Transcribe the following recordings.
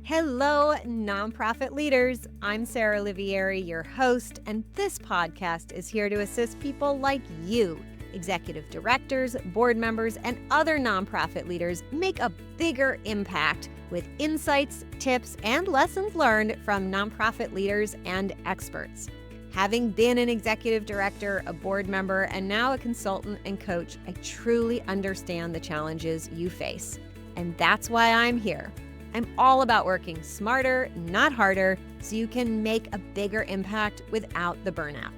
Hello, nonprofit leaders. I'm Sarah Olivieri, your host, and this podcast is here to assist people like you, executive directors, board members, and other nonprofit leaders make a bigger impact with insights, tips, and lessons learned from nonprofit leaders and experts. Having been an executive director, a board member, and now a consultant and coach, I truly understand the challenges you face. And that's why I'm here. I'm all about working smarter, not harder, so you can make a bigger impact without the burnout.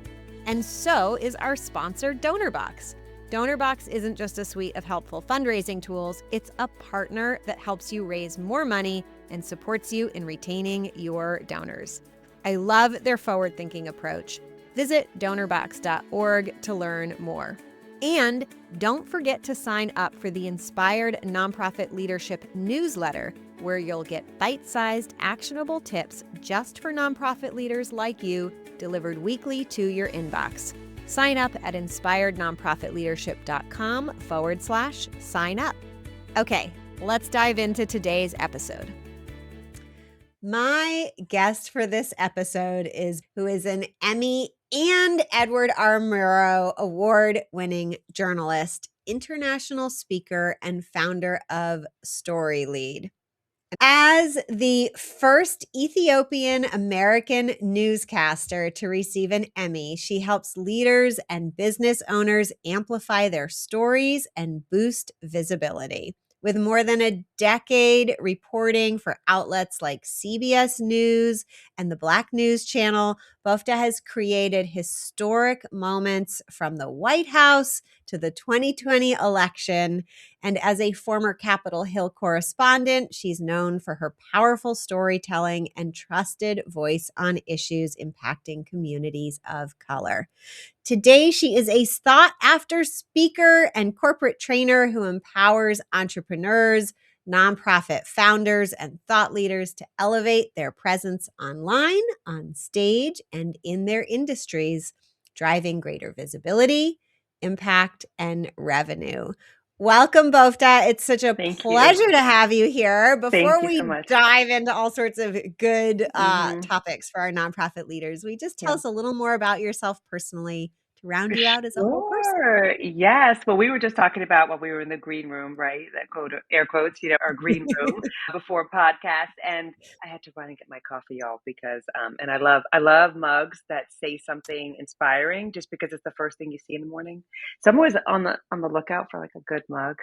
And so is our sponsor, DonorBox. DonorBox isn't just a suite of helpful fundraising tools, it's a partner that helps you raise more money and supports you in retaining your donors. I love their forward-thinking approach. Visit donorbox.org to learn more. And don't forget to sign up for the Inspired Nonprofit Leadership newsletter, where you'll get bite-sized, actionable tips just for nonprofit leaders like you, delivered weekly to your inbox. Sign up at inspirednonprofitleadership.com/sign up. Okay, let's dive into today's episode. My guest for this episode is an Emmy and Edward R. Murrow award-winning journalist, international speaker, and founder of StoryLead. As the first Ethiopian American newscaster to receive an Emmy, she helps leaders and business owners amplify their stories and boost visibility. With more than a decade reporting for outlets like CBS News and the Black News Channel, Bofta has created historic moments from the White House to the 2020 election. And as a former Capitol Hill correspondent, she's known for her powerful storytelling and trusted voice on issues impacting communities of color. Today, she is a sought-after speaker and corporate trainer who empowers entrepreneurs, nonprofit founders, and thought leaders to elevate their presence online, on stage, and in their industries, driving greater visibility, impact, and revenue. Welcome, Bofta. It's such a pleasure to have you here. Before we dive into all sorts of good topics for our nonprofit leaders, will you just tell us a little more about yourself personally to round you out as a whole person? Yes. Well, we were just talking about when we were in the green room, right? That quote, air quotes, our green room before podcast. And I had to run and get my coffee, y'all, because and I love mugs that say something inspiring just because it's the first thing you see in the morning. So I'm always on the lookout for like a good mug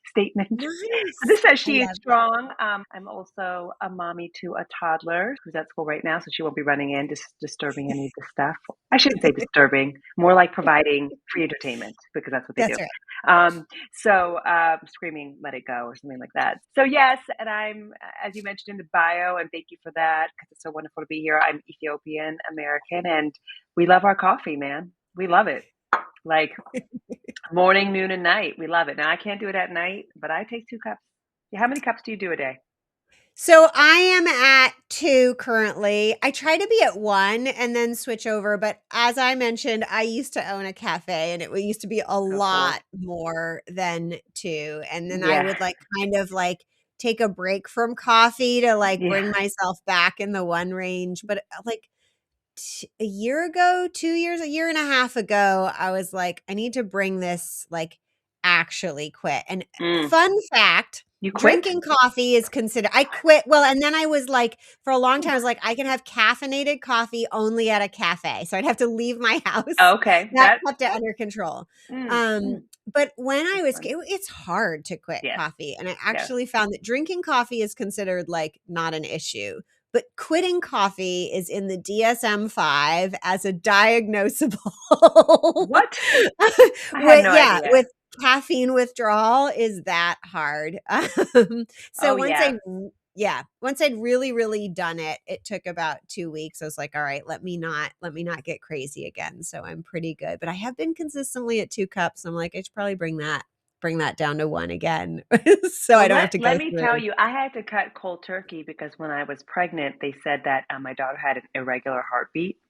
statement. Nice. So this says she is strong. I'm also a mommy to a toddler who's at school right now, so she won't be running in, disturbing any of the stuff. I shouldn't say disturbing, more like providing free entertainment, because that's what they do. Right. Screaming, let it go, or something like that. So yes, and I'm, as you mentioned in the bio, and thank you for that, because it's so wonderful to be here. I'm Ethiopian American, and we love our coffee, man. We love it. Like morning, noon, and night. We love it. Now, I can't do it at night, but I take 2 cups. How many cups do you do a day? So I am at 2 currently. I try to be at 1 and then switch over. But as I mentioned, I used to own a cafe, and it used to be a lot more than 2. And then I would kind of take a break from coffee to bring myself back in the 1 range. But a year ago, 2 years, a year and a half ago, I was like, I need to bring this, actually quit. And fun fact, you quit? Drinking coffee is considered, I quit. Well, and then I was for a long time, I was like, I can have caffeinated coffee only at a cafe. So I'd have to leave my house. Okay. That kept it under control. But when I was, it's hard to quit coffee. And I actually found that drinking coffee is considered not an issue. But quitting coffee is in the DSM-5 as a diagnosable. What? I had no idea. With caffeine withdrawal is that hard. Once I'd really, really done it, it took about 2 weeks. I was like, all right, let me not get crazy again. So I'm pretty good. But I have been consistently at 2 cups. I'm like, I should probably bring that down to 1 again. I don't have to go Let me tell you, I had to cut cold turkey because when I was pregnant, they said that my daughter had an irregular heartbeat.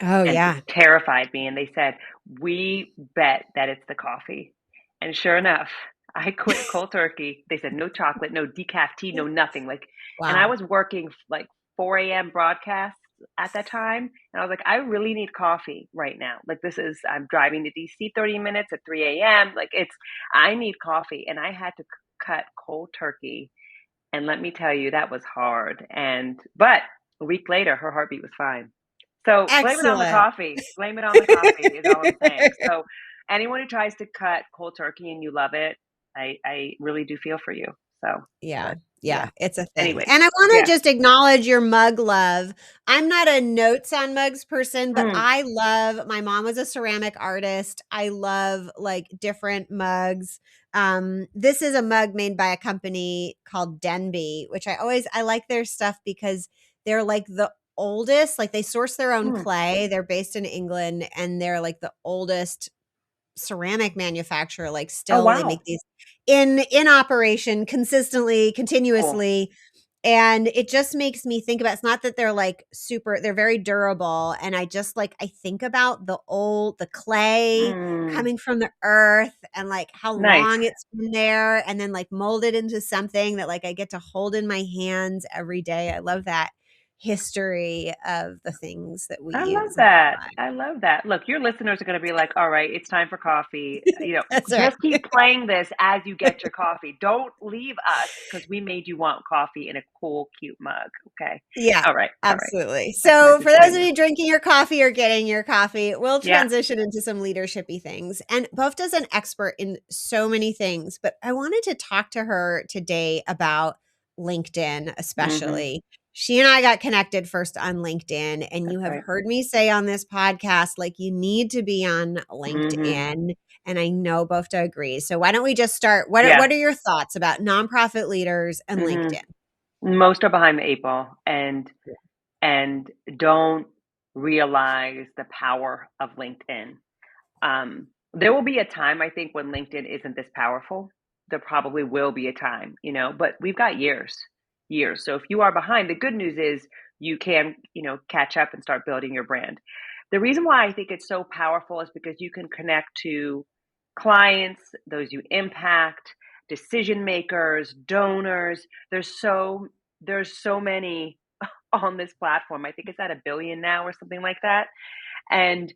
Oh, and yeah. It terrified me. And they said, we bet that it's the coffee. And sure enough, I quit cold turkey. They said no chocolate, no decaf tea, no nothing. Like, and I Wow. was working like 4 a.m. broadcasts at that time. And I was like, I really need coffee right now. Like, I'm driving to DC 30 minutes at 3 a.m. Like, I need coffee. And I had to cut cold turkey. And let me tell you, that was hard. But a week later, her heartbeat was fine. So blame it on the Excellent. coffee. Blame it on the coffee is all I'm saying. So anyone who tries to cut cold turkey and you love it, I really do feel for you. So, Yeah. but yeah. Yeah, it's a thing. Anyways, And I want to yeah. just acknowledge your mug love. I'm not a notes on mugs person, but Mm, I love my mom was a ceramic artist. I love like different mugs. This is a mug made by a company called Denby, which I like their stuff because they're like the oldest, like they source their own mm. clay. They're based in England and they're like the oldest ceramic manufacturer. Like Oh, still they make wow. these in operation consistently, Cool. continuously, and it just makes me think about, it's not that they're like super, they're very durable, and I just like I think about the clay Mm, coming from the earth and like how nice. long it's been there and then like molded into something that like I get to hold in my hands every day. I love that history of the things that we I love use in that. our lives. I love that. Look, your listeners are going to be like, all right, it's time for coffee. That's right. Just keep playing this as you get your coffee. Don't leave us because we made you want coffee in a cool, cute mug. Okay. Yeah, All right. All right. absolutely. That's my So, for those of disclaimer. you drinking your coffee or getting your coffee, we'll Yeah. transition into some leadershipy things. And Bofta's an expert in so many things, but I wanted to talk to her today about LinkedIn, Hmm. especially. She and I got connected first on LinkedIn, and you That's have right. heard me say on this podcast, like, you need to be on Hmm. LinkedIn. And I know Bofta agrees. So, why don't we just start? Yeah. What are your thoughts about nonprofit leaders and Hmm. LinkedIn? Most are behind the eight ball and don't realize the power of LinkedIn. There will be a time, I think, when LinkedIn isn't this powerful. There probably will be a time, but we've got years. So if you are behind, the good news is you can, catch up and start building your brand. The reason why I think it's so powerful is because you can connect to clients, those you impact, decision makers, donors. There's so many on this platform. I think it's at a billion now or something like that. And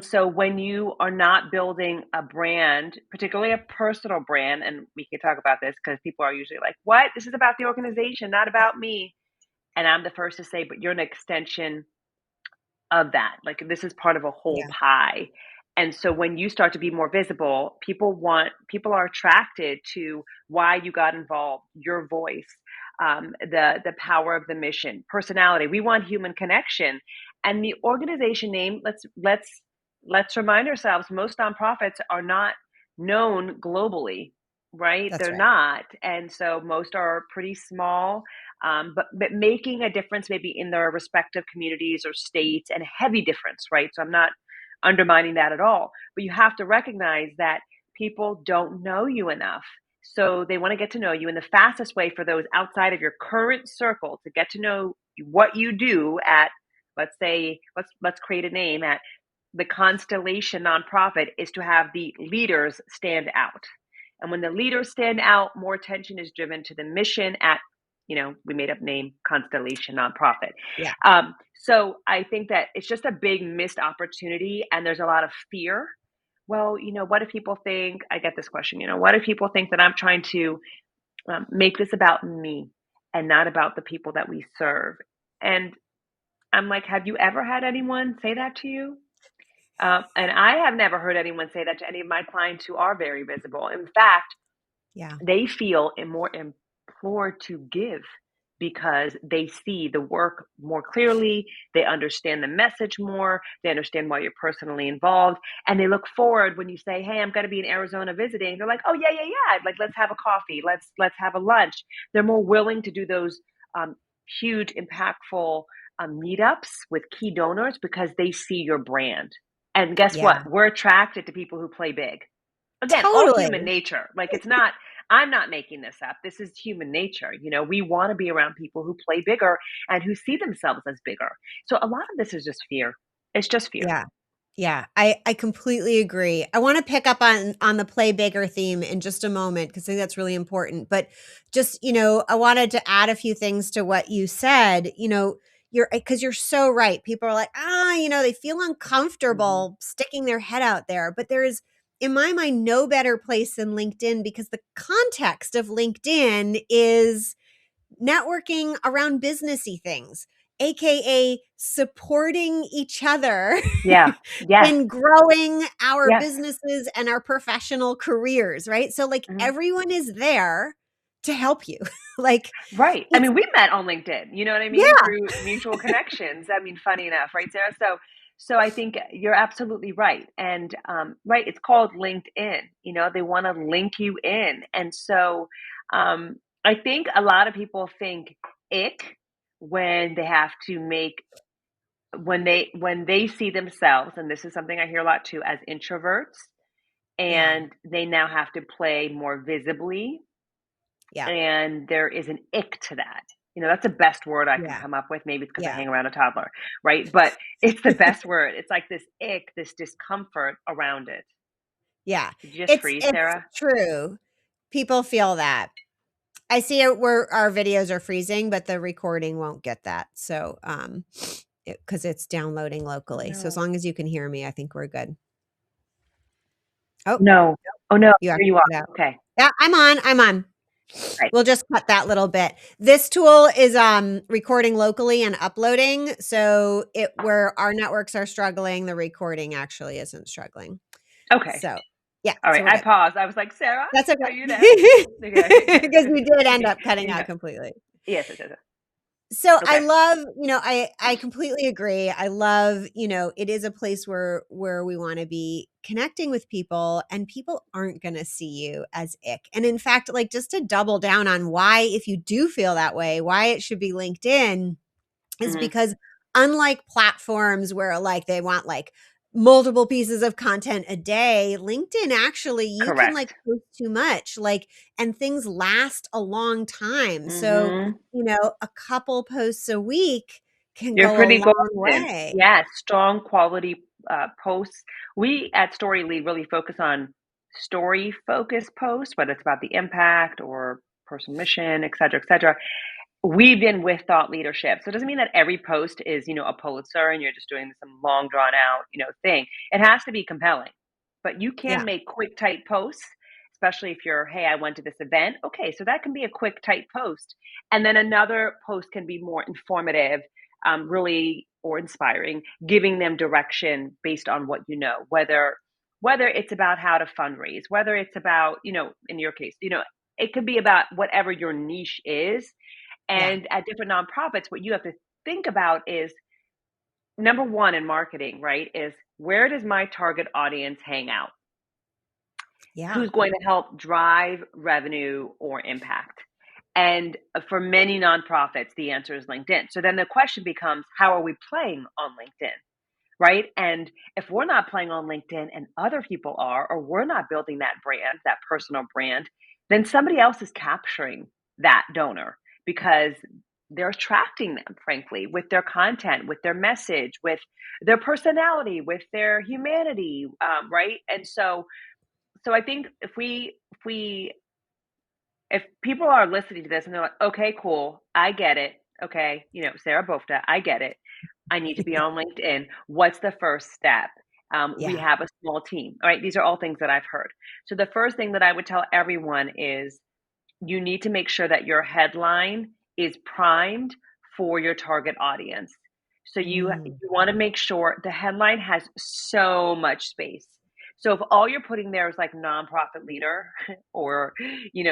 so when you are not building a brand, particularly a personal brand, and we can talk about this because people are usually like, what? This is about the organization, not about me. And I'm the first to say, but you're an extension of that. Like this is part of a whole Yeah. pie. And so when you start to be more visible, people are attracted to why you got involved, your voice, the power of the mission, personality. We want human connection. And the organization name, let's remind ourselves, most nonprofits are not known globally, right? That's They're right. not. And so most are pretty small, but making a difference maybe in their respective communities or states, and a heavy difference, right? So I'm not undermining that at all, but you have to recognize that people don't know you enough. So they want to get to know you, and the fastest way for those outside of your current circle to get to know what you do at, let's say, let's create a name at the Constellation nonprofit, is to have the leaders stand out. And when the leaders stand out, more attention is driven to the mission at, we made up name Constellation nonprofit. Yeah. So I think that it's just a big missed opportunity, and there's a lot of fear. Well, what if people think, I get this question, what if people think that I'm trying to make this about me and not about the people that we serve? And I'm like, have you ever had anyone say that to you? And I have never heard anyone say that to any of my clients who are very visible. In fact, Yeah. they feel more implored to give because they see the work more clearly, they understand the message more, they understand why you're personally involved, and they look forward when you say, hey, I'm going to be in Arizona visiting. They're like, oh yeah, yeah, yeah, like let's have a coffee, let's have a lunch. They're more willing to do those um, huge impactful meetups with key donors because they see your brand. And guess what, Yeah. we're attracted to people who play big. Again, all human Totally. nature. Like it's not, I'm not making this up. This is human nature. We want to be around people who play bigger and who see themselves as bigger. So a lot of this is just fear. It's just fear. Yeah. Yeah, I completely agree. I want to pick up on the play bigger theme in just a moment because I think that's really important. But just, I wanted to add a few things to what you said. You're so right. People are like, they feel Hmm. uncomfortable sticking their head out there. But there is, in my mind, no better place than LinkedIn because the context of LinkedIn is networking around businessy things, aka supporting each other Yeah. Yes. in growing our Yes. businesses and our professional careers, right? So like Mhm. everyone is there to help you. Like Right. I it's mean, we met on LinkedIn, you know what I mean? yeah, Through mutual connections. I mean, funny enough, right, Sarah? So I think you're absolutely right. And right, it's called LinkedIn. They want to link you in. And so I think a lot of people think ick when they have to make when they see themselves, and this is something I hear a lot too, as introverts, yeah, and they now have to play more visibly, yeah, and there is an ick to that. That's the best word I can yeah, come up with. Maybe it's because I yeah, hang around a toddler, right? But it's the best word. It's like this ick, this discomfort around it. yeah. Did you just freeze, It's Sarah? true. People feel that. I see it where our videos are freezing, but the recording won't get that. So, because it's downloading Oh locally. So as no. long as you can hear me, I think we're good. Oh, No. Oh no. you have Here to you are. get out. Okay. Yeah, I'm on. I'm on. Right. We'll just cut that little bit. This tool is recording locally and uploading. So it where our networks are struggling, the recording actually isn't struggling. Okay. So yeah, All so right. we're I good. paused. I was like, Sarah, That's are you okay. there? Okay. Because you did end up cutting out Yeah. completely. Yes. Yes. Yes. Yes. So I Okay. love, I completely agree. I love, it is a place where we want to be connecting with people and people aren't going to see you as ick. And in fact, like just to double down on why if you do feel that way, why it should be LinkedIn is Hmm. because unlike platforms where like they want like multiple pieces of content a day, LinkedIn actually you can like Correct. post too much like and things last a long time. So, Hmm. a couple posts a week can You're go a pretty long golden. way. Yes, strong quality posts. We at Story Lead really focus on story focused posts, whether it's about the impact or personal mission, et cetera, et cetera. We've been with thought leadership. So it doesn't mean that every post is, a Pulitzer and you're just doing some long drawn out, thing. It has to be compelling. But you can Yeah. make quick, tight posts, especially if you're, hey, I went to this event. Okay, so that can be a quick, tight post. And then another post can be more informative, really, or inspiring, giving them direction based on what you know, whether it's about how to fundraise, whether it's about, in your case, it could be about whatever your niche is. Yeah. And at different nonprofits, what you have to think about is number one in marketing, right? Is where does my target audience hang out? Yeah. Who's going to help drive revenue or impact? And for many nonprofits, the answer is LinkedIn. So then the question becomes, how are we playing on LinkedIn? Right. And if we're not playing on LinkedIn and other people are, or we're not building that brand, that personal brand, then somebody else is capturing that donor because they're attracting them, frankly, with their content, with their message, with their personality, with their humanity. Right. And so I think if people are listening to this and they're like, okay, cool, I get it. Okay, Sarah Bofta, I get it. I need to be on LinkedIn. What's the first step? We Yeah. have a small team. All right, these are all things that I've heard. So the first thing that I would tell everyone is you need to make sure that your headline is primed for your target audience. So Mm, you want to make sure the headline has so much space. So if all you're putting there is like nonprofit leader or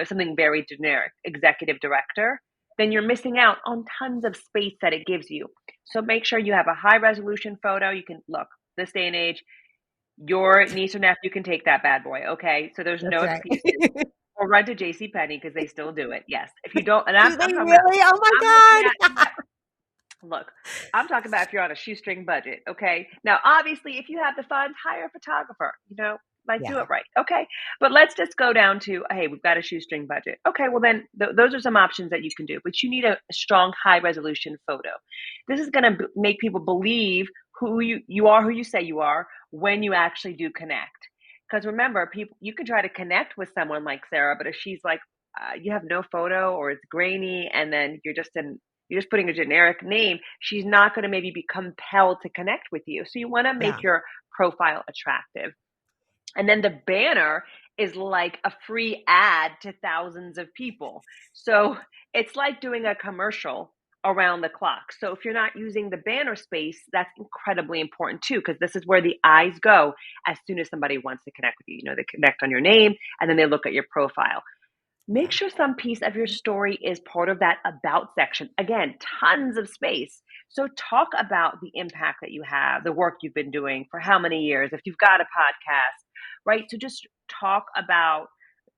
something very generic, executive director, then you're missing out on tons of space that it gives you. So make sure you have a high resolution photo. You can look this day and age, your niece or nephew can take that bad boy. Okay. So there's that's no right. excuses. Or run to J.C. Penney because they still do it. Yes. If you don't, and I'm, Do they I'm talking about, really? Oh I'm looking my at, god. yeah, look, I'm talking about if you're on a shoestring budget. Okay. Now, obviously, if you have the funds, hire a photographer, like do Yeah. it right. Okay. But let's just go down to, hey, we've got a shoestring budget. Okay. Well, then those are some options that you can do, but you need a strong, high resolution photo. This is going to make people believe you are who you say you are when you actually do connect. Because remember, people, you can try to connect with someone like Sarah, but if she's like, you have no photo or it's grainy, and then you're just putting a generic name, she's not going to maybe be compelled to connect with you. So you want to Yeah. make your profile attractive. And then the banner is like a free ad to thousands of people. So it's like doing a commercial around the clock. So if you're not using the banner space, that's incredibly important too, because this is where the eyes go as soon as somebody wants to connect with you. You know, they connect on your name and then they look at your profile. Make sure some piece of your story is part of that about section. Again, tons of space. So talk about the impact that you have, the work you've been doing for how many years, if you've got a podcast, right? So just talk about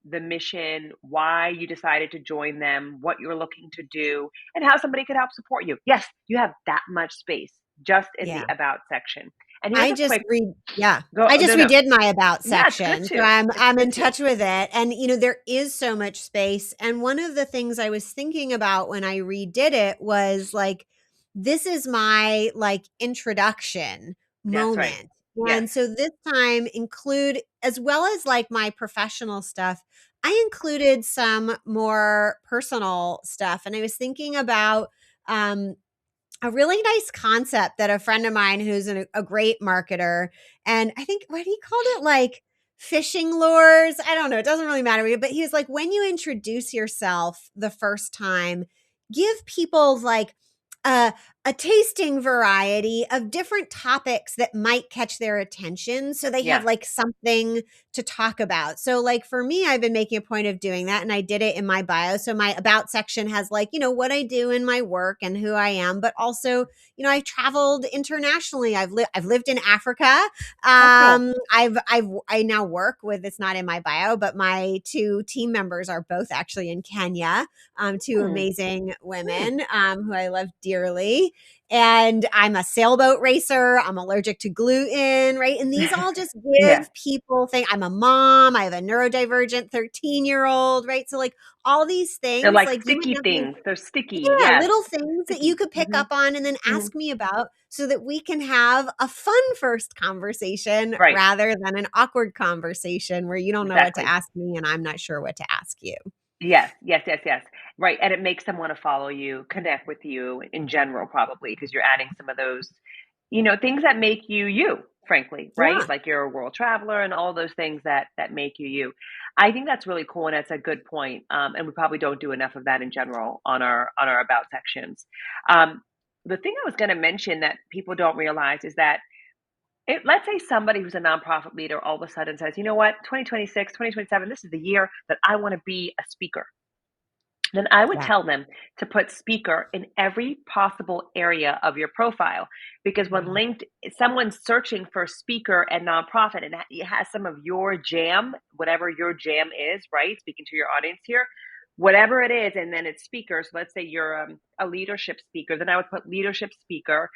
the mission, why you decided to join them, what you're looking to do, and how somebody could help support you. Yes, you have that much space just in the Yeah. about section. And here's I a just quick read yeah. go. I No, just no. redid my about Yeah, it's good section, so to. It's I'm good in to. touch with it, and, there is so much space, and one of the things I was thinking about when I redid it was, like, this is my, like, introduction That's right. moment, Yes. and so this time include as well as, like, my professional stuff, I included some more personal stuff, and I was thinking about, um a really nice concept that a friend of mine who's a great marketer, and I think what he called it, like fishing lures. I don't know. It doesn't really matter. But he was like, when you introduce yourself the first time, give people like a, a tasting variety of different topics that might catch their attention. So they have Yeah. like something to talk about. So, like for me, I've been making a point of doing that, and I did it in my bio. So my about section has like, what I do in my work and who I am, but also, I've traveled internationally. I've lived in Africa. Oh, cool. I now work with, it's not in my bio, but my two team members are both actually in Kenya. Two Hmm. amazing Hmm. women who I love dearly. And I'm a sailboat racer. I'm allergic to gluten, right? And these all just Yeah. give people think I'm a mom. I have a neurodivergent 13-year-old, right? So like all these They're things, like like you might sticky not be, things. They're sticky. yeah, Yes. little things that you Sticky. could pick Hmm. up on and then Hmm. ask me about so that we can have a fun first conversation Right. rather than an awkward conversation where you don't know what to Exactly. ask me and I'm not sure what to ask you. Yes. Yes. Yes. Yes. Right. And it makes them want to follow you, connect with you in general, probably because you're adding some of those, things that make you you, frankly, right? Yeah. Like you're a world traveler and all those things that make you you. I think that's really cool and that's a good point. And we probably don't do enough of that in general on our about sections. The thing I was going to mention that people don't realize is that let's say somebody who's a nonprofit leader all of a sudden says, you know what, 2026, 2027, this is the year that I want to be a speaker. Then I would Yeah. tell them to put speaker in every possible area of your profile. Because when Yeah. linked, someone's searching for speaker and nonprofit and it has some of your jam, whatever your jam is, right? Speaking to your audience here, whatever it is, and then it's speaker. So let's say you're a leadership speaker, then I would put leadership speaker.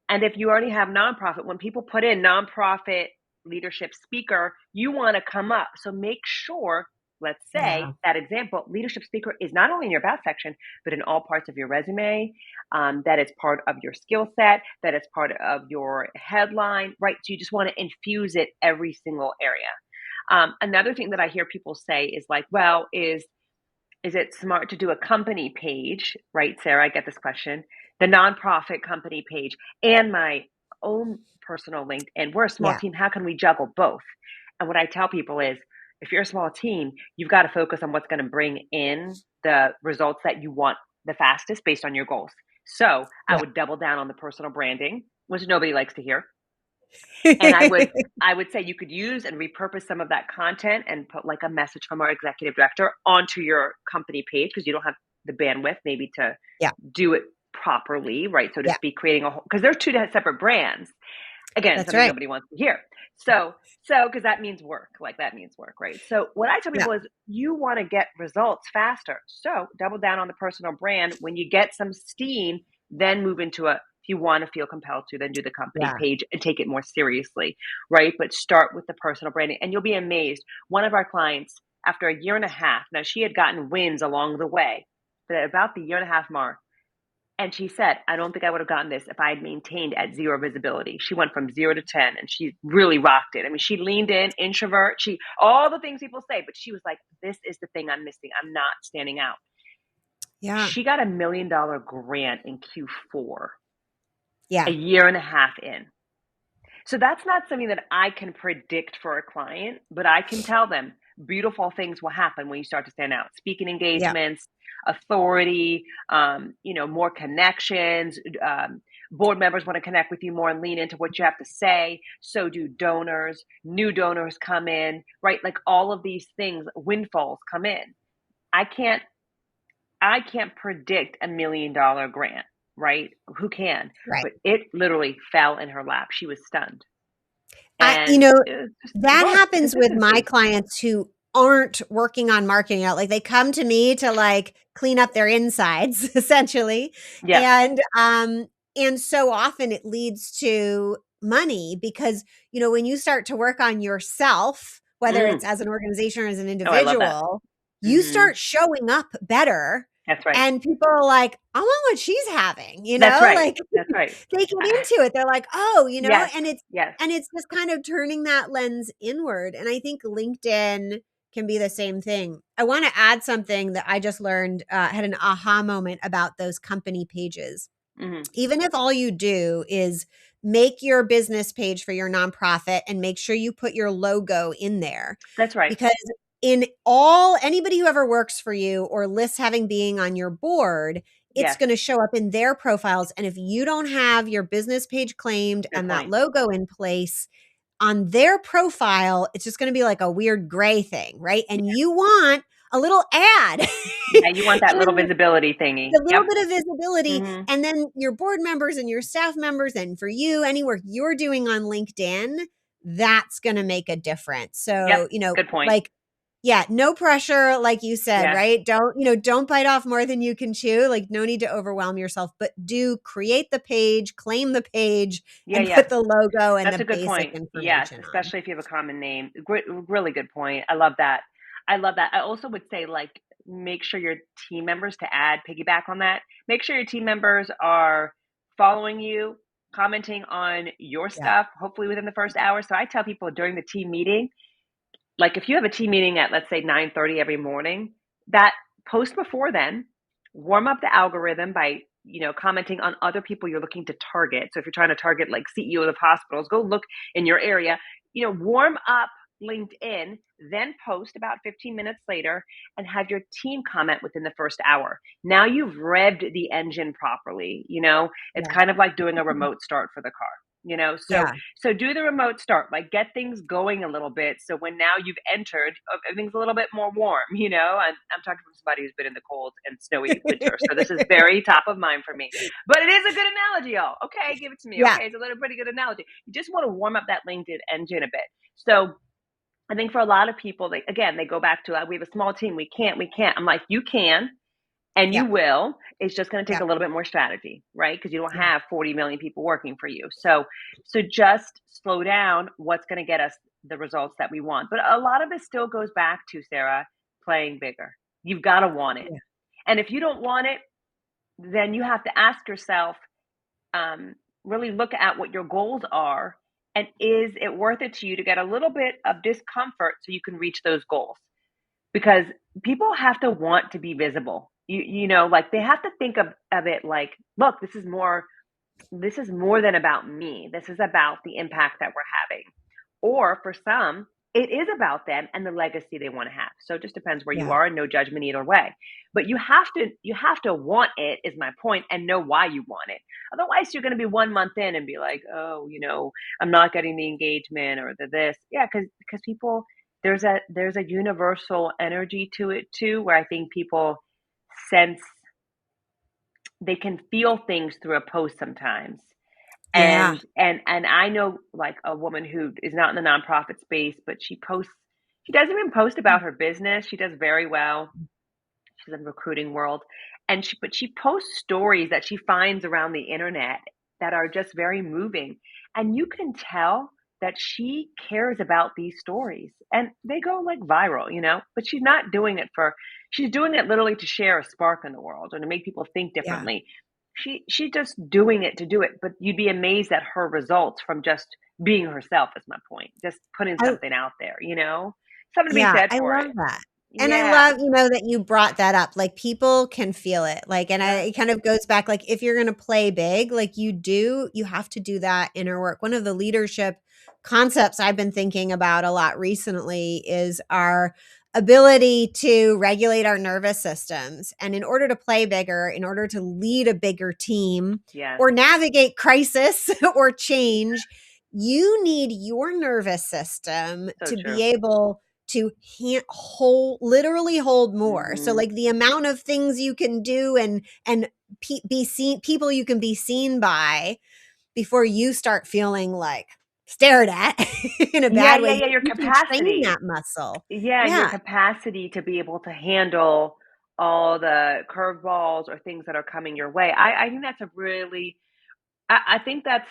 And if you already have nonprofit, when people put in nonprofit leadership speaker, you want to come up. So make sure, let's say, Yeah. that example, leadership speaker is not only in your about section, but in all parts of your resume, that it's part of your skill set, that it's part of your headline, right? So you just want to infuse it every single area. Another thing that I hear people say is like, well, is it smart to do a company page, right, Sarah? I get this question. The nonprofit company page and my own personal LinkedIn. We're a small Yeah. team. How can we juggle both? And what I tell people is if you're a small team, you've got to focus on what's going to bring in the results that you want the fastest based on your goals. So I Yeah. would double down on the personal branding, which nobody likes to hear. And I would say you could use and repurpose some of that content and put like a message from our executive director onto your company page because you don't have the bandwidth maybe to Yeah. do it properly, right? So to Yeah. speak, creating a whole because they're two separate brands. Again, That's something right. nobody wants to hear. So because that means work, like that means work, right? So what I tell Yeah. people is you want to get results faster. So double down on the personal brand. When you get some steam, then move into if you want to feel compelled to, then do the company Yeah. page and take it more seriously, right? But start with the personal branding and you'll be amazed. One of our clients, after a year and a half, now she had gotten wins along the way, but at about the year and a half mark, And she said, I don't think I would have gotten this if I had maintained at zero visibility. She went from 0 to 10 and she really rocked it. I mean, she leaned in, introvert, all the things people say, but she was like, this is the thing I'm missing. I'm not standing out. Yeah. She got $1 million grant in Q4, a Yeah. year and a half in. So that's not something that I can predict for a client, but I can tell them beautiful things will happen when you start to stand out. Speaking Yeah. engagements, authority, more connections. Board members want to connect with you more and lean into what you have to say. So do donors. New donors come in, right? Like all of these things, windfalls come in. I can't I can't predict $1 million grant, right? Who can? Right. But it literally fell in her lap. She was stunned. I, And it's just that results, happens with my consistency. clients who aren't working on marketing out. Like they come to me to like clean up their insides essentially. Yeah. And so often it leads to money because, when you start to work on yourself, whether it's Mm. as an organization or as an Oh, I love that. individual, you Hmm. start showing up better That's right. and people are like, I want what she's having, That's right. like That's right. they get Ah, into it. They're like, oh, yes. and it's Yes. and it's just kind of turning that lens inward. And I think LinkedIn can be the same thing. I want to add something that I just learned, had an aha moment about those company pages. Hmm. Even if all you do is make your business page for your nonprofit and make sure you put your logo in there, That's right. because anybody who ever works for you or lists having being on your board, it's Yes. going to show up in their profiles. And if you don't have your business page claimed Good and that point. logo in place on their profile, it's just going to be like a weird gray thing, right? And you want a little ad Yeah. You want that little and visibility thingy. a Yep. little bit of visibility. Hmm. And then your board members and your staff members, and for you, any work you're doing on LinkedIn, that's going to make a difference. Yep. So, Good point. like, yeah, no pressure, like you said, Yeah. right? Don't bite off more than you can chew. Like, no need to overwhelm yourself, but do create the page, claim the page, Yeah. and Yeah. put the logo and That's the a good basic point. Yes, information on. especially if you have a common name. Really good point. I love that. I love that. I also would say, like, make sure your team members, to add piggyback on that, make sure your team members are following you, commenting on your Yeah, stuff, hopefully within the first hour. So I tell people during the team meeting, like if you have a team meeting at, let's say, 9:30 every morning, that post before then, warm up the algorithm by commenting on other people you're looking to target. So if you're trying to target like CEOs of hospitals, go look in your area. Warm up LinkedIn, then post about 15 minutes later and have your team comment within the first hour. Now you've revved the engine properly. It's yeah, kind of like doing a remote start for the car. So yeah, do the remote start, like get things going a little bit. So when now you've entered, everything's a little bit more warm, and I'm talking from somebody who's been in the cold and snowy winter. So this is very top of mind for me, but it is a good analogy, y'all. Okay. Give it to me. yeah, Okay. It's a pretty good analogy. You just want to warm up that LinkedIn engine a bit. So I think for a lot of people, they go back to, we have a small team. We can't. I'm like, you can. And you yeah, will. It's just going to take yeah, a little bit more strategy, right? Because you don't yeah, have 40 million people working for you. So just slow down. What's going to get us the results that we want? But a lot of this still goes back to, Sarah, playing bigger. You've got to want it. yeah, And if you don't want it, then you have to ask yourself, really look at what your goals are. And is it worth it to you to get a little bit of discomfort so you can reach those goals? Because people have to want to be visible. Like they have to think of it like, look, this is more than about me. This is about the impact that we're having. Or for some, it is about them and the legacy they want to have. So it just depends where you yeah, are, and no judgment either way. But you have to want it, is my point, and know why you want it. Otherwise you're going to be 1 month in and be like, oh, I'm not getting the engagement or the this. Yeah, because people, there's a universal energy to it too, where I think people sense, they can feel things through a post sometimes. yeah, And I know, like, a woman who is not in the nonprofit space, but she doesn't even post about her business. She does very well. She's in the recruiting world. But she posts stories that she finds around the internet that are just very moving. And you can tell that she cares about these stories, and they go like viral, but she's doing it literally to share a spark in the world or to make people think yeah, differently. She just doing it to do it, but you'd be amazed at her results from just being herself is my point. Just putting I something out there, you know? Something to be Yeah, said I for love it. that. And I Yeah. love, that you brought that up. Like, people can feel it. Like, and Yeah. it kind of goes back, like, if you're gonna play big, like, you have to do that inner work. One of the leadership concepts I've been thinking about a lot recently is our ability to regulate our nervous systems. And in order to play bigger, in order to lead a bigger team Yes. or navigate crisis or change, you need your nervous system So to be true. able to literally hold more. So, Mhm. like, the amount of things you can do and be seen, people you can be seen by before you start feeling like stared at in a Yeah, bad yeah, way. yeah, your You can train that capacity. muscle. Yeah, and your Yeah. capacity to be able to handle all the curveballs or things that are coming your way. I think that's a really I think that's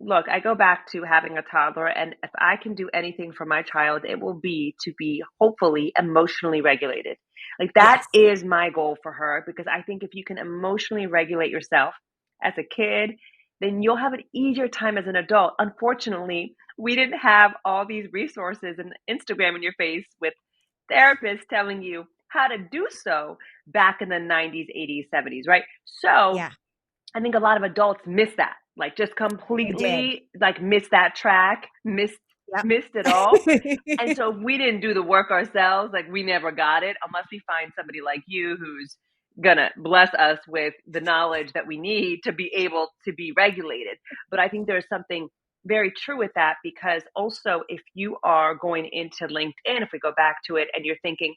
look, I go back to having a toddler, and if I can do anything for my child, it will be to be hopefully emotionally regulated. Like that Yes. is my goal for her because I think if you can emotionally regulate yourself as a kid, then you'll have an easier time as an adult. Unfortunately, we didn't have all these resources and Instagram in your face with therapists telling you how to do so back in the 90s, 80s, 70s, right? So Yeah, I think a lot of adults miss that, like just they did. completely like miss that track, Yep. missed it all. And so if we didn't do the work ourselves, like we never got it, unless we find somebody like you who's gonna bless us with the knowledge that we need to be able to be regulated. But I think there's something very true with that because also if you are going into LinkedIn, if we go back to it and you're thinking,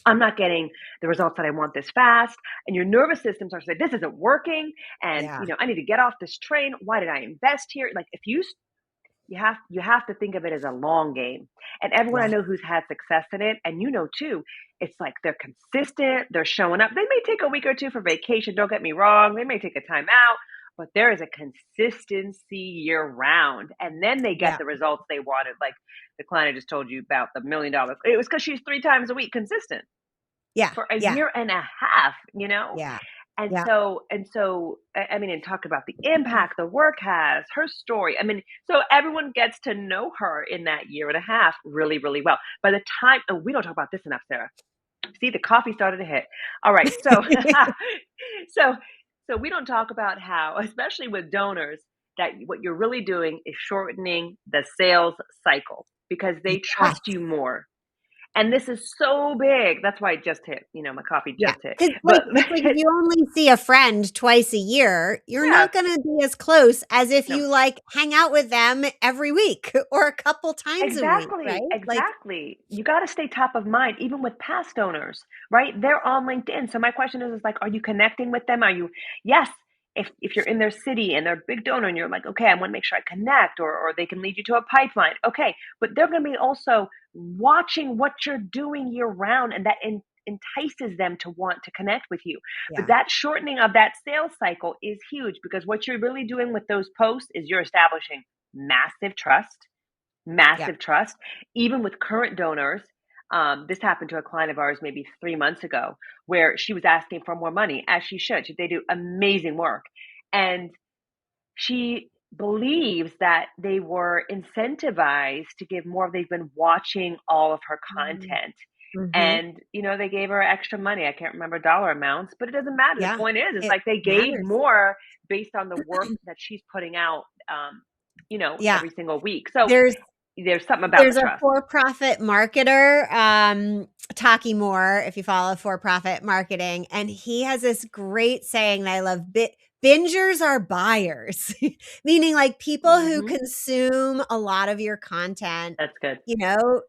I'm not getting the results that I want this fast, and your nervous system starts to say, this isn't working, and Yeah, I need to get off this train. Why did I invest here? Like if you have to think of it as a long game. And everyone I yeah, know who's had success in it, and too, it's like they're consistent, they're showing up. They may take a week or two for vacation, don't get me wrong. They may take a time out, but there is a consistency year round. And then they get yeah, the results they wanted. Like the client I just told you about the $1 million. It was because she's 3 times a week consistent yeah, for a yeah, year and a half. yeah, And yeah. so, I mean, and talk about the impact the work has, her story. I mean, so everyone gets to know her in that year and a half really, really well. By the time, oh, we don't talk about this enough, Sarah. See, the coffee started to hit. All right, so, so, so we don't talk about how, especially with donors, that what you're really doing is shortening the sales cycle because they Yes. trust you more. And this is so big. That's why it just hit. My coffee Yeah, just hit. because like, But it's like if you only see a friend twice a year, you're yeah, not gonna be as close as if no, you, like, hang out with them every week or a couple times a week, right? exactly, Like, exactly. You got to stay top of mind, even with past donors, right? They're on LinkedIn. So my question is like, are you connecting with them? Are you, yes, if you're in their city and they're a big donor and you're like, okay, I want to make sure I connect, or they can lead you to a pipeline. Okay, but they're going to be also watching what you're doing year round, and that entices them to want to connect with you. But yeah, that shortening of that sales cycle is huge because what you're really doing with those posts is you're establishing massive trust, yeah, massive trust, even with current donors. This happened to a client of ours maybe 3 months ago, where she was asking for more money, as she should. They do amazing work. And she believes that they were incentivized to give more. They've been watching all of her mhm, content. mhm, And, they gave her extra money. I can't remember dollar amounts, but it doesn't matter. The yeah, point is, it's it like they gave matters. more based on the work that she's putting out, Yeah, every single week. So there's there's something about the There's a trust. for-profit marketer, Taki Moore, if you follow for-profit marketing, and he has this great saying that I love, bingers are buyers, meaning like people who Hmm. consume a lot of your content, That's good.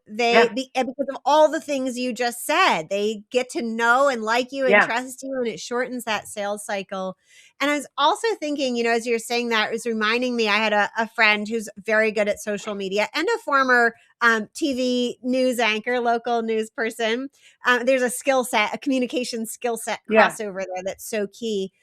they Yeah. and because of all the things you just said, they get to know and like you and Yeah. trust you, and it shortens that sales cycle. And I was also thinking, as you're saying that, it was reminding me, I had a friend who's very good at social media and a former TV news anchor, local news person. There's a communication skill set Yeah. crossover there that's so key.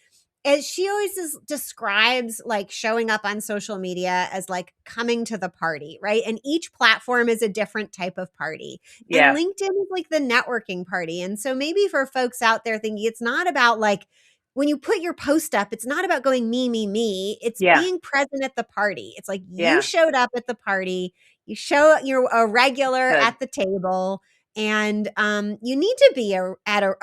And she always describes like showing up on social media as like coming to the party, right? And each platform is a different type of party. And Yeah. LinkedIn is like the networking party. And so maybe for folks out there thinking it's not about like when you put your post up, it's not about going me, me, me. It's Yeah. being present at the party. It's like you Yeah. showed up at the party. You're a regular Good. at the table, and you need to be a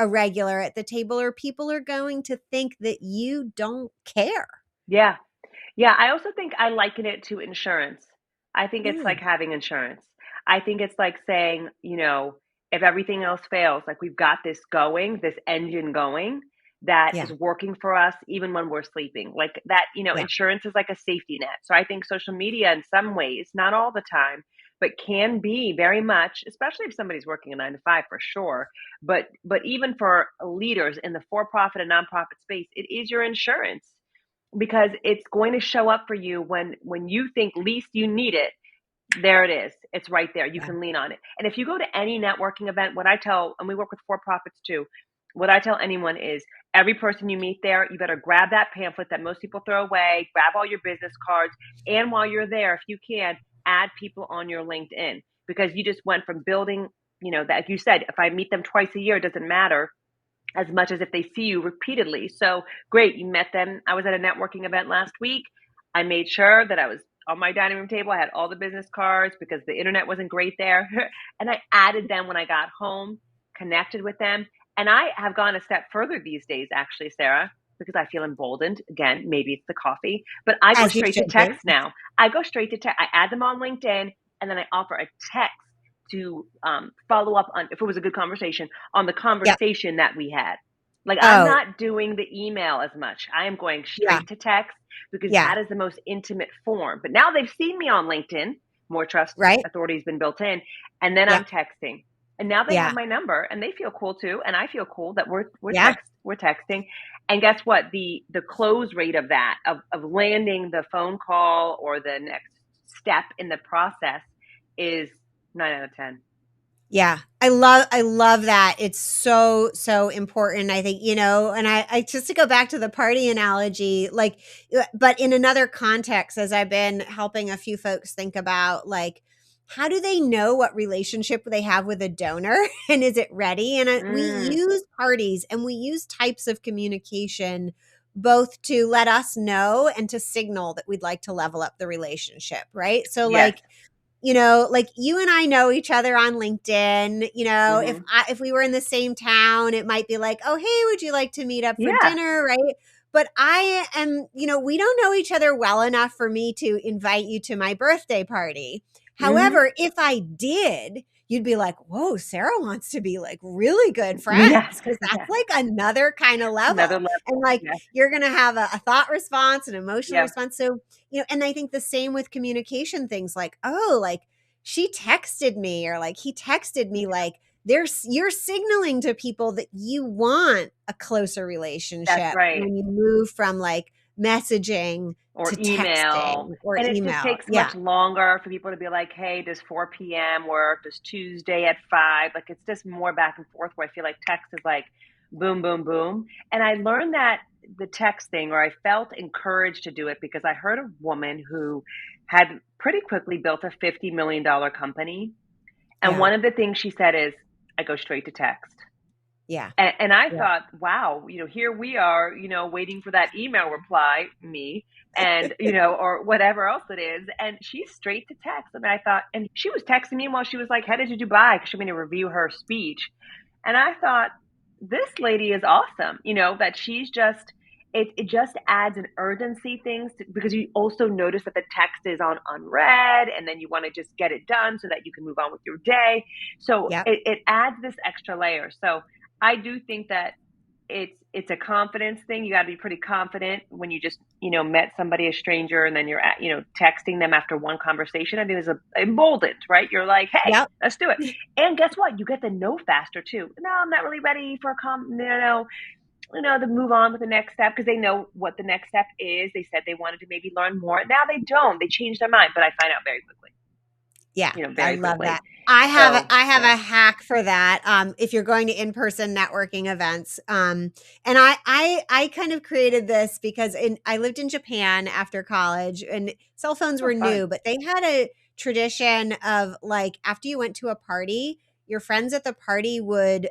regular at the table, or people are going to think that you don't care. Yeah. Yeah, I also think I liken it to insurance. I think it's like Mm, having insurance. I think it's like saying, if everything else fails, like we've got this going, this engine going that yeah, is working for us even when we're sleeping. Like that, yeah, insurance is like a safety net. So I think social media in some ways, not all the time, but can be very much, especially if somebody's working a 9 to 5 for sure. But even for leaders in the for-profit and nonprofit space, it is your insurance because it's going to show up for you when you think least you need it. There it is. It's right there. You yeah, can lean on it. And if you go to any networking event, what I tell, and we work with for profits too, what I tell anyone is every person you meet there, you better grab that pamphlet that most people throw away, grab all your business cards, and while you're there, if you can, add people on your LinkedIn because you just went from building, that like you said, if I meet them twice a year, it doesn't matter as much as if they see you repeatedly. So great, you met them. I was at a networking event last week. I made sure that I was on my dining room table. I had all the business cards because the internet wasn't great there. And I added them when I got home, connected with them. And I have gone a step further these days, actually, Sarah, because I feel emboldened. Again, maybe it's the coffee, but I go as you straight to should do. text now. I go straight to text. I add them on LinkedIn and then I offer a text to follow up on if it was a good conversation on the Yep. conversation that we had. Like I'm Oh, not doing the email as much. I am going yeah, straight to text because yeah, that is the most intimate form. But now they've seen me on LinkedIn, more trust right. authority has been built in, and then I'm Yep, texting. And now they have yeah, my number and they feel cool too. And I feel cool that yeah. we're texting. And guess what? The close rate of that, of landing the phone call or the next step in the process is 9 out of 10. Yeah. I love that. It's so, so important. I think, and I just to go back to the party analogy, like, but in another context, as I've been helping a few folks think about, like, how do they know what relationship they have with a donor and is it ready? And we Mm, use parties and we use types of communication both to let us know and to signal that we'd like to level up the relationship, right? So, yes. like, like you and I know each other on LinkedIn. Hmm. If we were in the same town, it might be like, "Oh, hey, would you like to meet up for Yeah. dinner?" Right? But I am, we don't know each other well enough for me to invite you to my birthday party. Hmm. However, if I did, you'd be like, "Whoa, Sarah wants to be like really good Yes. friends," because Yeah. that's like another kind of Another level. level. And like Yes. you're gonna have a thought response, an emotional Yeah. response. So and I think the same with communication things like, oh, like she texted me or like he texted me, like you're signaling to people that you want a closer That's relationship right. when you move from like messaging Or to email. texting or And it just email. takes Yeah. much longer for people to be like, hey, does 4 p.m. work? Does Tuesday at 5? Like it's just more back and forth where I feel like text is like boom, boom, boom. And I learned that the text thing, or I felt encouraged to do it because I heard a woman who had pretty quickly built a $50 million company. And Yeah. one of the things she said is, I go straight to text. Yeah. And I Yeah. thought, wow, here we are, waiting for that email reply, me, and, or whatever else it is. And she's straight to text. And I thought, and she was texting me while she was like headed to Dubai because she wanted to review her speech. And I thought, this lady is awesome, that she's just, it just adds an urgency things because you also notice that the text is on unread and then you want to just get it done so that you can move on with your day. So Yep. it adds this extra layer. So I do think that it's a confidence thing. You got to be pretty confident when you just met somebody, a stranger, and then you're at texting them after one conversation. I think it's emboldened, right? You're like, hey, Yep. let's do it. And guess what? You get the no faster too. No, I'm not really ready for a no, to move on with the next step because they know what the next step is. They said they wanted to maybe learn more. Now they don't. They change their mind, but I find out very quickly. Yeah, I Very love quickly. that. I have a So I have yeah. a hack for that. If you're going to in-person networking events, and I kind of created this because I lived in Japan after college, and cell phones Oh, were fun. new, but they had a tradition of like after you went to a party, your friends at the party would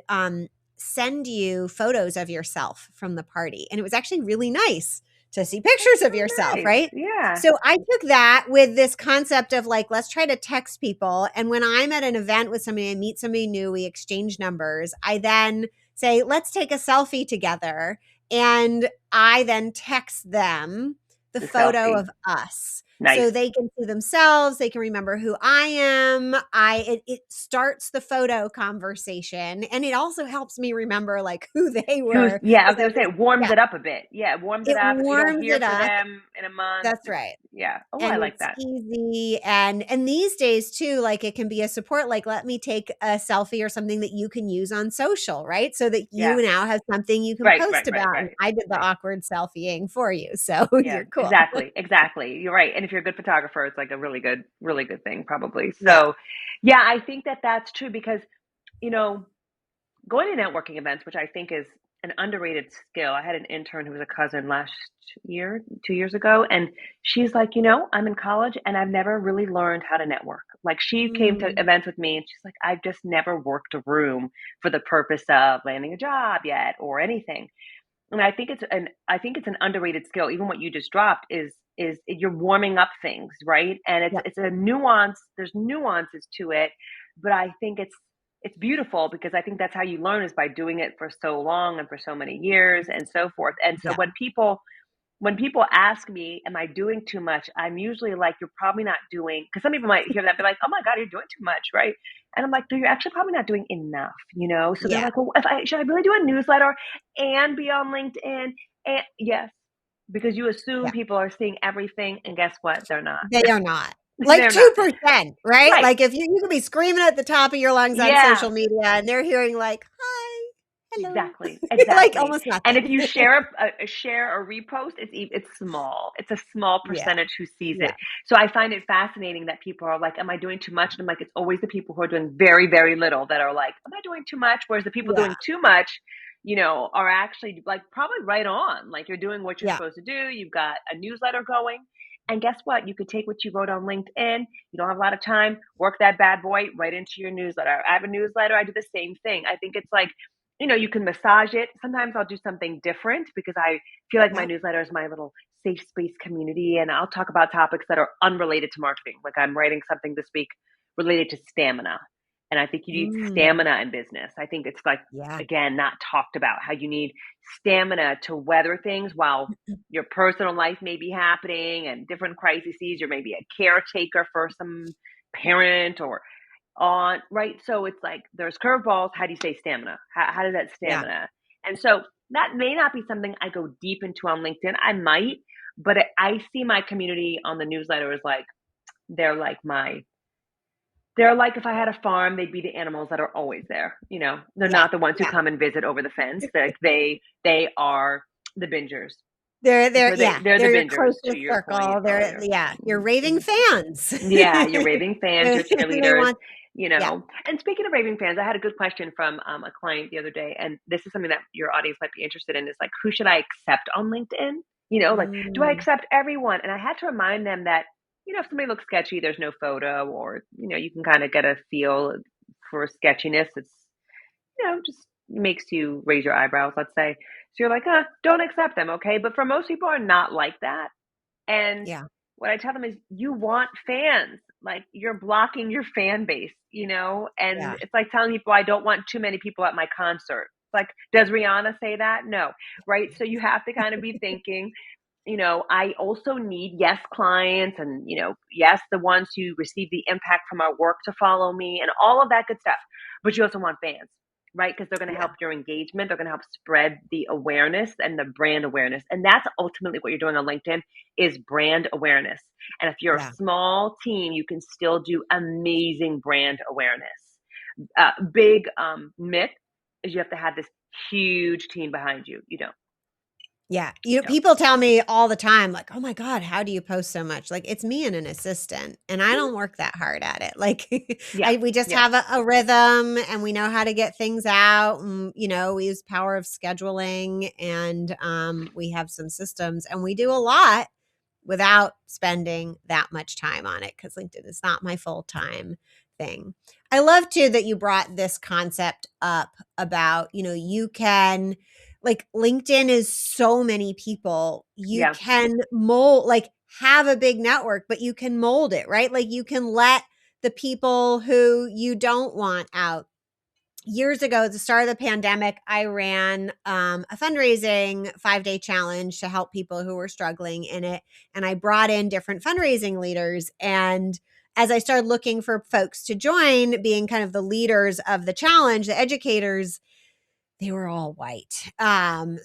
send you photos of yourself from the party. And it was actually really nice to see pictures of So yourself, nice. right? Yeah. So I took that with this concept of like, let's try to text people. And when I'm at an event with somebody, I meet somebody new, we exchange numbers. I then say, let's take a selfie together. And I then text them the The photo selfie. of us. Nice. So they can see themselves, they can remember who I am. It starts the photo conversation, and it also helps me remember like who they Who's, were. yeah, I was 'Cause going to say, it warms yeah, it up a bit. Yeah, it warms it it up. You don't warms hear it for up. them in a month. That's right. Yeah. Oh, I And like it's that. easy, and these days too, like it can be a support, like let me take a selfie or something that you can use on social, right? So that you Yeah. now have something you can Right, post right, right, about. And right, I did the right. awkward selfieing for you. So Yeah, you're cool. exactly, exactly. You're right. And if you're a good photographer, it's like a really good thing, probably. Yeah. So, yeah, I think that that's true because, you know, going to networking events, which I think is an underrated skill. I had an intern who was a cousin last year, 2 years ago, and she's like, I'm in college and I've never really learned how to network. Like she came to Mm, events with me and she's like, I've just never worked a room for the purpose of landing a job yet or anything. And I think it's an underrated skill. Even what you just dropped is you're warming up things, right? And yeah. it's a nuance. There's nuances to it, but I think it's beautiful because I think that's how you learn is by doing it for so long and for so many years and so forth. And so Yeah. when people ask me, am I doing too much? I'm usually like, you're probably not doing, because some people might hear that and be like, oh my God, you're doing too much, right? And I'm like, no, you're actually probably not doing enough. So they're Yeah. like, well, should I really do a newsletter and be on LinkedIn? And yes, because you assume Yeah. people are seeing everything, and guess what? They're not. They are not. Like They're not. 2%, right? Right. Like if you can be screaming at the top of your lungs on Yeah. social media and they're hearing like, "Hi, hello." Exactly, Like exactly. almost And nothing. if you share a share or repost, it's small. It's a small Yeah. percentage who sees Yeah. it. So I find it fascinating that people are like, "Am I doing too much?" And I'm like, it's always the people who are doing very, very little that are like, "Am I doing too much?" Whereas the people Yeah. doing too much, are actually like probably right on. Like you're doing what you're Yeah. supposed to do. You've got a newsletter going. And guess what? You could take what you wrote on LinkedIn. You don't have a lot of time. Work that bad boy right into your newsletter. I have a newsletter. I do the same thing. I think it's like you can massage it. Sometimes I'll do something different because I feel like my Yeah. newsletter is my little safe space community. And I'll talk about topics that are unrelated to marketing. Like I'm writing something this week related to stamina. And I think you need Mm. stamina in business. I think it's like, Yeah. again, not talked about how you need stamina to weather things while your personal life may be happening and different crises. You're maybe a caretaker for some parent or on right. So it's like there's curveballs. How do you say stamina? How does that Yeah. stamina? And so that may not be something I go deep into on LinkedIn. I might, but I see my community on the newsletter as like they're like my they're like if I had a farm, they'd be the animals that are always there. They're Yeah. not the ones who Yeah. come and visit over the fence. Like they are the bingers. They're So yeah, they're the they're your bingers to closest your point circle. They're earlier. yeah, you're raving Mhm. fans. Yeah, your raving fans, your They cheerleaders, want yeah. And speaking of raving fans, I had a good question from a client the other day, and this is something that your audience might be interested in. Is like, who should I accept on LinkedIn? Like, do I Mm, accept everyone? And I had to remind them that, if somebody looks sketchy, there's no photo, or you can kind of get a feel for sketchiness. It's just makes you raise your eyebrows, let's say. So you're like, don't accept them, okay? But for most people are not like that. And yeah. what I tell them is you want fans. Like you're blocking your fan base. And Yeah. it's like telling people I don't want too many people at my concert. Like, does Rihanna say that? No. Right. So you have to kind of be thinking, I also need yes clients and, yes, the ones who receive the impact from our work to follow me and all of that good stuff. But you also want fans, right? Because they're going to Yeah. help your engagement. They're going to help spread the awareness and the brand awareness. And that's ultimately what you're doing on LinkedIn is brand awareness. And if you're a Yeah. small team, you can still do amazing brand awareness. Big myth is you have to have this huge team behind you. You don't. Yeah. You don't. People tell me all the time, like, "Oh my God, how do you post so much?" Like, it's me and an assistant, and I Mhm. don't work that hard at it. Like, Yeah. we just Yeah. have a rhythm and we know how to get things out. And, we use power of scheduling and we have some systems and we do a lot without spending that much time on it because LinkedIn is not my full time thing. I love too that you brought this concept up about, you can, like, LinkedIn is so many people. You Yeah. can mold, like, have a big network, but you can mold it, right? Like, you can let the people who you don't want out. Years ago, at the start of the pandemic, I ran a fundraising 5-day challenge to help people who were struggling in it. And I brought in different fundraising leaders. And as I started looking for folks to join, being kind of the leaders of the challenge, the educators, they were all white. And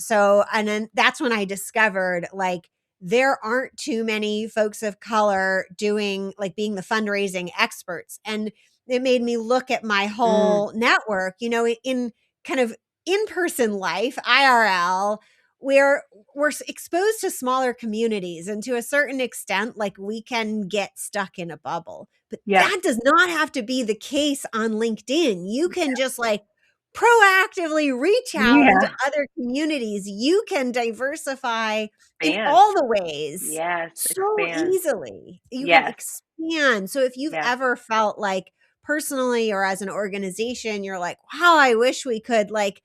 then that's when I discovered, like, there aren't too many folks of color doing, like, being the fundraising experts. And it made me look at my Mm, whole network, in kind of in-person life, IRL, where we're exposed to smaller communities. And to a certain extent, like, we can get stuck in a bubble. But yeah. that does not have to be the case on LinkedIn. You can just, like, proactively reach out into Yeah. other communities. You can diversify in Expand. all the ways Yes. so Expand. easily. You can Yes. expand. So if you've Yeah. ever felt like, personally or as an organization, you're like, wow, I wish we could, like,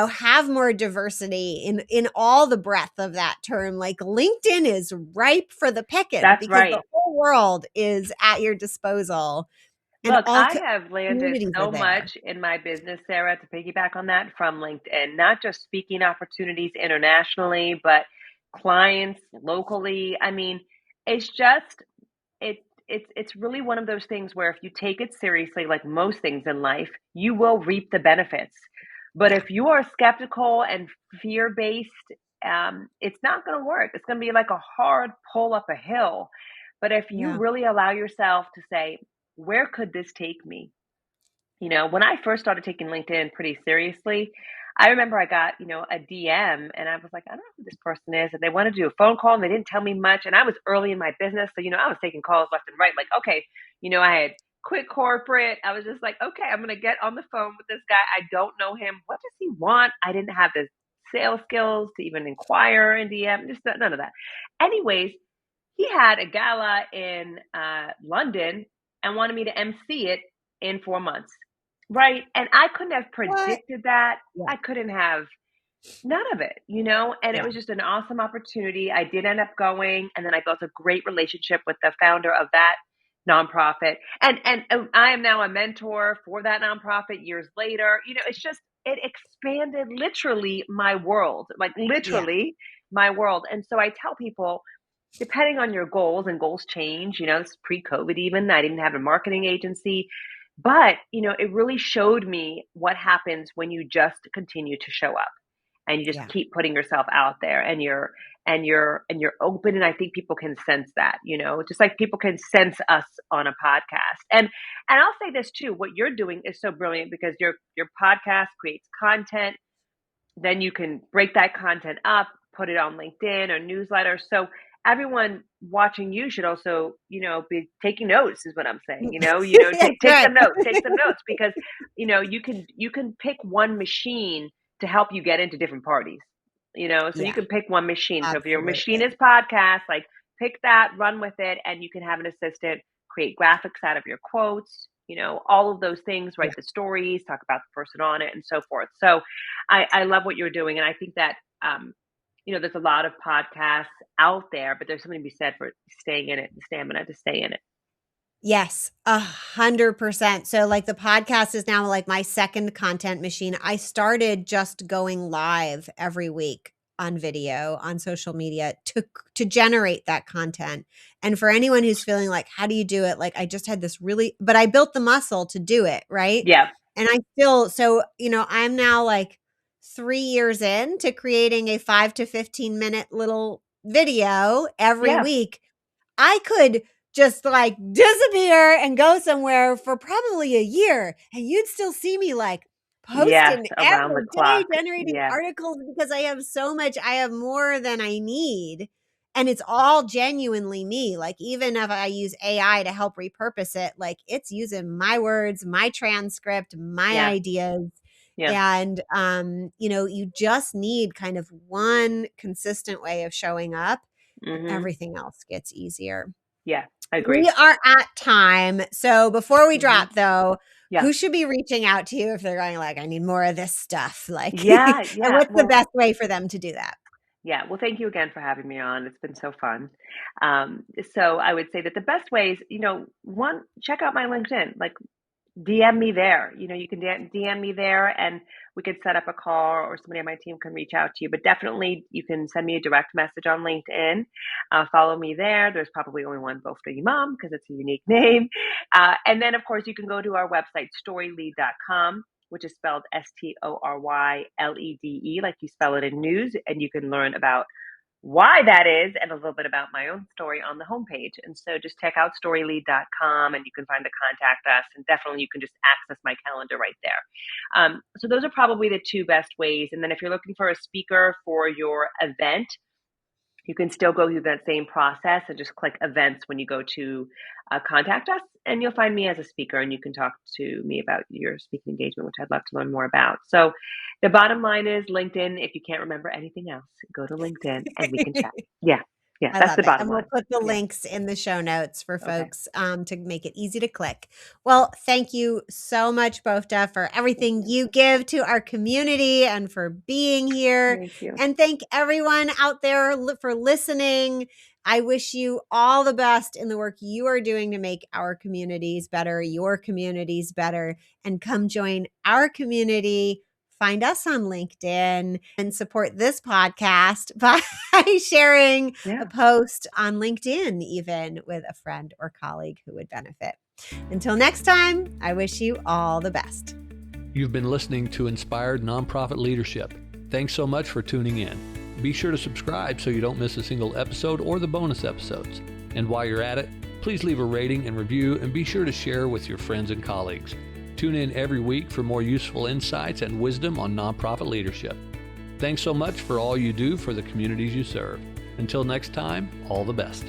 have more diversity in all the breadth of that term. Like, LinkedIn is ripe for the picking That's because the right. whole world is at your disposal and Look, all I have landed communities are so there. much in my business, Sarah, to piggyback on that from LinkedIn, not just speaking opportunities internationally, but clients locally. I mean, it's just it's really one of those things where if you take it seriously, like most things in life, you will reap the benefits. But Yeah. if you are skeptical and fear based, it's not going to work. It's going to be like a hard pull up a hill. But if you Yeah. really allow yourself to say, where could this take me? When I first started taking LinkedIn pretty seriously, I remember I got, a DM and I was like, I don't know who this person is. And they wanted to do a phone call and they didn't tell me much. And I was early in my business. So, I was taking calls left and right. Like, okay, I had quit corporate. I was just like, okay, I'm going to get on the phone with this guy. I don't know him. What does he want? I didn't have the sales skills to even inquire in DM, just none of that. Anyways, he had a gala in London and wanted me to MC it in 4 months. Right. And I couldn't have What? predicted that. Yeah. I couldn't have none of it, and it Yeah. was just an awesome opportunity. I did end up going, and then I built a great relationship with the founder of that nonprofit. And I am now a mentor for that nonprofit years later. It's just it expanded literally my world, like Yeah. literally my world. And so I tell people, depending on your goals, and goals change, this is pre-COVID even. I didn't have a marketing agency, but it really showed me what happens when you just continue to show up and you just Yeah. keep putting yourself out there and you're open. And I think people can sense that, just like people can sense us on a podcast. And I'll say this too, what you're doing is so brilliant because your podcast creates content, then you can break that content up, put it on LinkedIn or newsletter. So everyone watching you should also, be taking notes is what I'm saying. That's Take right. some notes, because, you can pick one machine to help you get into different parties, so you Yeah, can pick one machine. So if your machine absolutely. is podcast, like pick that, run with it, and you can have an assistant create graphics out of your quotes, all of those things, Yeah. write the stories, talk about the person on it and so forth. So I love what you're doing. And I think that, there's a lot of podcasts out there, but there's something to be said for staying in it, the stamina to stay in it. Yes, 100%. So, like, the podcast is now, like, my second content machine. I started just going live every week on video, on social media to generate that content. And for anyone who's feeling like, "How do you do it?" Like, I just had this really, but I built the muscle to do it, right? Yeah. And I still, so, I'm now, like, 3 years in to creating a 5 to 15-minute little video every Yeah. week. I could just, like, disappear and go somewhere for probably a year, and you'd still see me, like, Yes. posting Around the every day, clock. generating Yeah. articles because I have more than I need, and it's all genuinely me. Like, even if I use AI to help repurpose it, like, it's using my words, my transcript, my Yeah. ideas, Yeah. and, you just need kind of one consistent way of showing up, and Hmm. everything else gets easier. Yeah, I We agree. are at time. So before we Mhm. drop, though, Yeah. who should be reaching out to you if they're going like, I need more of this stuff? Like, Yeah, and yeah. what's the best way for them to do that? Yeah. Well, thank you again for having me on. It's been so fun. So I would say that the best ways, one, check out my LinkedIn. Like, DM me there. You can DM me there and we could set up a call or somebody on my team can reach out to you. But definitely you can send me a direct message on LinkedIn. Follow me there. There's probably only one Bofta Yimam because it's a unique name. And then, of course, you can go to our website, storylead.com, which is spelled STORYLEDE, like you spell it in news. And you can learn about why that is and a little bit about my own story on the homepage. And so just check out storylead.com and you can find the contact us. And definitely you can just access my calendar right there. So those are probably the two best ways. And then if you're looking for a speaker for your event, you can still go through that same process and just click events when you go to contact us, and you'll find me as a speaker and you can talk to me about your speaking engagement, which I'd love to learn more about. So the bottom line is LinkedIn. If you can't remember anything else, go to LinkedIn and we can chat. Yeah. Yeah. I That's love the it. bottom And we'll line. put the Yeah. links in the show notes for Okay. folks to make it easy to click. Well, thank you so much, Bofta, for Thank everything you. you give to our community and for being here. Thank you. And thank everyone out there for listening. I wish you all the best in the work you are doing to make our communities better, your communities better, and come join our community. Find us on LinkedIn and support this podcast by sharing a Yeah. post on LinkedIn, even with a friend or colleague who would benefit. Until next time, I wish you all the best. You've been listening to Inspired Nonprofit Leadership. Thanks so much for tuning in. Be sure to subscribe so you don't miss a single episode or the bonus episodes. And while you're at it, please leave a rating and review and be sure to share with your friends and colleagues. Tune in every week for more useful insights and wisdom on nonprofit leadership. Thanks so much for all you do for the communities you serve. Until next time, all the best.